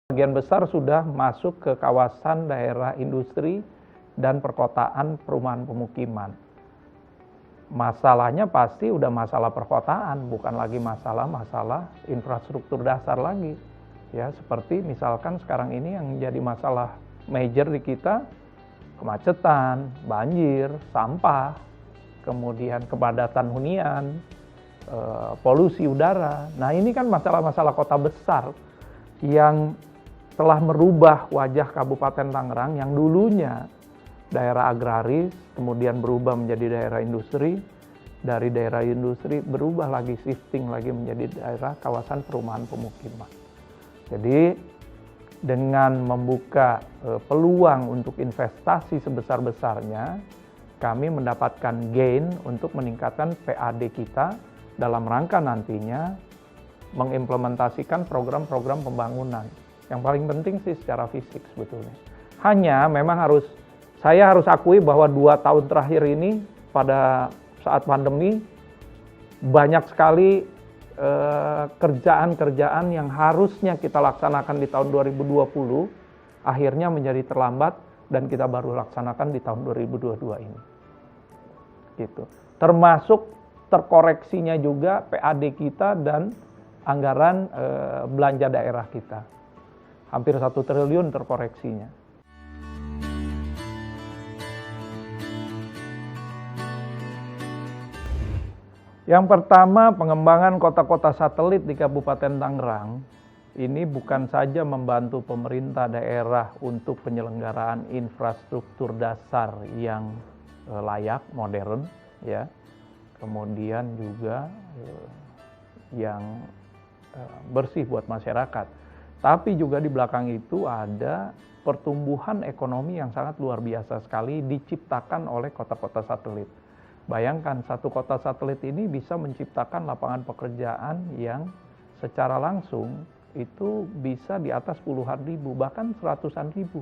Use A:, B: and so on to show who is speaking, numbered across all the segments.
A: Sebagian besar sudah masuk ke kawasan daerah industri dan perkotaan perumahan pemukiman. Masalahnya pasti udah masalah perkotaan, bukan lagi masalah infrastruktur dasar lagi. Ya, seperti misalkan sekarang ini yang jadi masalah major di kita, kemacetan, banjir, sampah, kemudian kepadatan hunian, polusi udara. Nah, ini kan masalah-masalah kota besar yang telah merubah wajah Kabupaten Tangerang yang dulunya daerah agraris, kemudian berubah menjadi daerah industri, dari daerah industri berubah lagi, shifting lagi menjadi daerah kawasan perumahan pemukiman. Jadi dengan membuka peluang untuk investasi sebesar-besarnya, kami mendapatkan gain untuk meningkatkan PAD kita dalam rangka nantinya mengimplementasikan program-program pembangunan. Yang paling penting sih secara fisik sebetulnya. Hanya memang saya harus akui bahwa 2 tahun terakhir ini pada saat pandemi banyak sekali kerjaan-kerjaan yang harusnya kita laksanakan di tahun 2020 akhirnya menjadi terlambat dan kita baru laksanakan di tahun 2022 ini. Gitu. Termasuk terkoreksinya juga PAD kita dan anggaran belanja daerah kita. Hampir 1 triliun terkoreksinya. Yang pertama, pengembangan kota-kota satelit di Kabupaten Tangerang ini bukan saja membantu pemerintah daerah untuk penyelenggaraan infrastruktur dasar yang layak, modern, ya. Kemudian juga yang bersih buat masyarakat. Tapi juga di belakang itu ada pertumbuhan ekonomi yang sangat luar biasa sekali diciptakan oleh kota-kota satelit. Bayangkan satu kota satelit ini bisa menciptakan lapangan pekerjaan yang secara langsung itu bisa di atas puluhan ribu, bahkan seratusan ribu.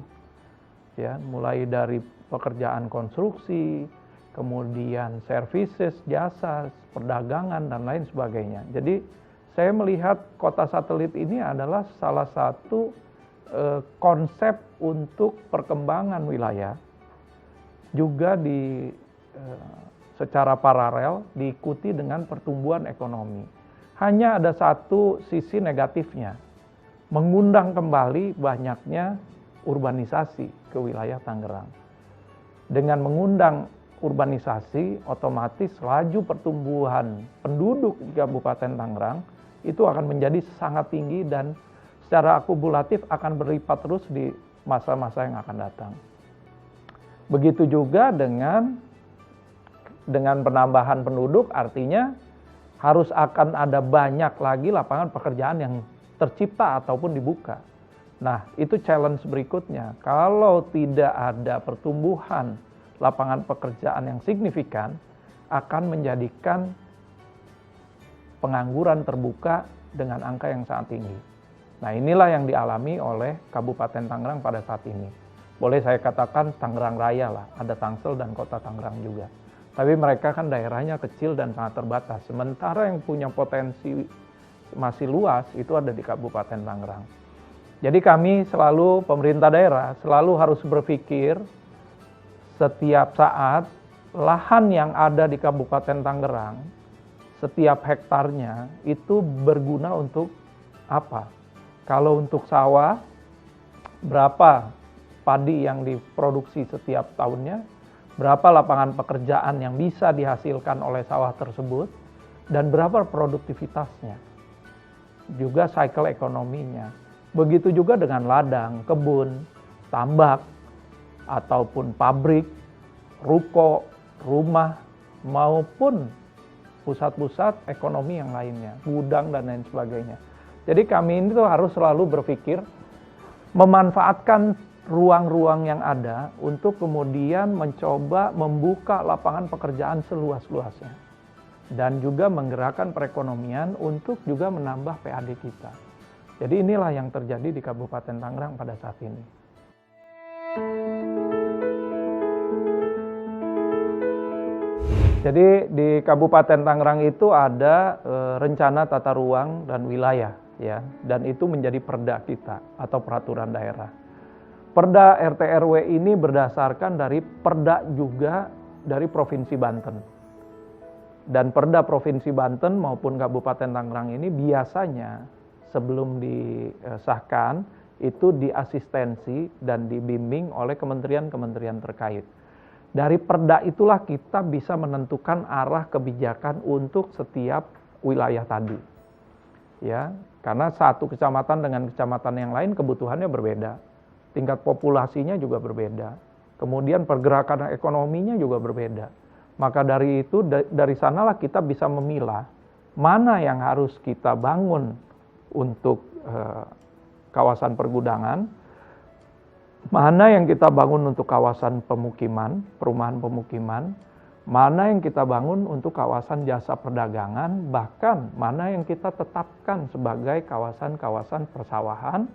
A: Ya, mulai dari pekerjaan konstruksi, kemudian services, jasa, perdagangan, dan lain sebagainya. Jadi saya melihat kota satelit ini adalah salah satu konsep untuk perkembangan wilayah. Juga secara paralel diikuti dengan pertumbuhan ekonomi. Hanya ada satu sisi negatifnya, mengundang kembali banyaknya urbanisasi ke wilayah Tangerang. Dengan mengundang urbanisasi, otomatis laju pertumbuhan penduduk di Kabupaten Tangerang itu akan menjadi sangat tinggi dan secara akumulatif akan berlipat terus di masa-masa yang akan datang. Begitu juga dengan penambahan penduduk, artinya harus akan ada banyak lagi lapangan pekerjaan yang tercipta ataupun dibuka. Nah, itu challenge berikutnya. Kalau tidak ada pertumbuhan lapangan pekerjaan yang signifikan, akan menjadikan pengangguran terbuka dengan angka yang sangat tinggi. Nah, inilah yang dialami oleh Kabupaten Tangerang pada saat ini. Boleh saya katakan Tangerang Raya lah, ada Tangsel dan Kota Tangerang juga. Tapi mereka kan daerahnya kecil dan sangat terbatas. Sementara yang punya potensi masih luas itu ada di Kabupaten Tangerang. Jadi kami selalu, pemerintah daerah, selalu harus berpikir setiap saat lahan yang ada di Kabupaten Tangerang, setiap hektarnya itu berguna untuk apa? Kalau untuk sawah, berapa padi yang diproduksi setiap tahunnya, berapa lapangan pekerjaan yang bisa dihasilkan oleh sawah tersebut, dan berapa produktivitasnya. Juga cycle ekonominya. Begitu juga dengan ladang, kebun, tambak, ataupun pabrik, ruko, rumah, maupun pusat-pusat ekonomi yang lainnya, gudang dan lain sebagainya. Jadi kami ini tuh harus selalu berpikir memanfaatkan ruang-ruang yang ada untuk kemudian mencoba membuka lapangan pekerjaan seluas-luasnya. Dan juga menggerakkan perekonomian untuk juga menambah PAD kita. Jadi inilah yang terjadi di Kabupaten Tangerang pada saat ini. Jadi di Kabupaten Tangerang itu ada rencana tata ruang dan wilayah ya, dan itu menjadi perda kita atau peraturan daerah. Perda RT RW ini berdasarkan dari perda juga dari Provinsi Banten. Dan perda Provinsi Banten maupun Kabupaten Tangerang ini biasanya sebelum disahkan itu diasistensi dan dibimbing oleh kementerian-kementerian terkait. Dari perda itulah kita bisa menentukan arah kebijakan untuk setiap wilayah tadi. Ya, karena satu kecamatan dengan kecamatan yang lain kebutuhannya berbeda. Tingkat populasinya juga berbeda. Kemudian pergerakan ekonominya juga berbeda. Maka dari itu, dari sanalah kita bisa memilah mana yang harus kita bangun untuk kawasan pergudangan, mana yang kita bangun untuk kawasan pemukiman, perumahan pemukiman, mana yang kita bangun untuk kawasan jasa perdagangan, bahkan mana yang kita tetapkan sebagai kawasan-kawasan persawahan,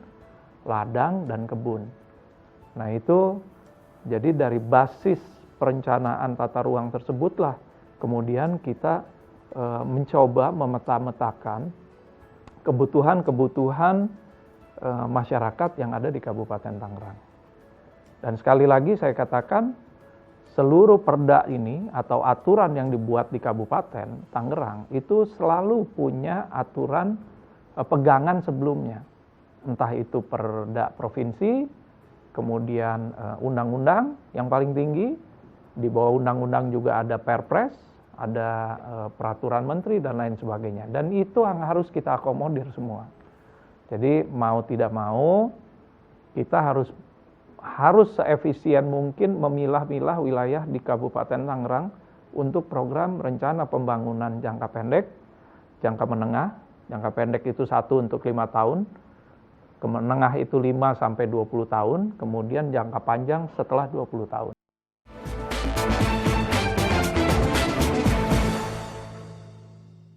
A: ladang, dan kebun. Nah itu, jadi dari basis perencanaan tata ruang tersebutlah kemudian kita mencoba memeta-metakan kebutuhan-kebutuhan masyarakat yang ada di Kabupaten Tangerang. Dan sekali lagi saya katakan, seluruh perda ini atau aturan yang dibuat di Kabupaten Tangerang itu selalu punya aturan pegangan sebelumnya. Entah itu perda provinsi, kemudian undang-undang yang paling tinggi, di bawah undang-undang juga ada perpres, ada peraturan menteri dan lain sebagainya. Dan itu yang harus kita akomodir semua. Jadi mau tidak mau kita harus seefisien mungkin memilah-milah wilayah di Kabupaten Tangerang untuk program rencana pembangunan jangka pendek, jangka menengah. Jangka pendek itu 1 untuk 5 tahun, ke menengah itu 5 sampai 20 tahun, kemudian jangka panjang setelah 20 tahun.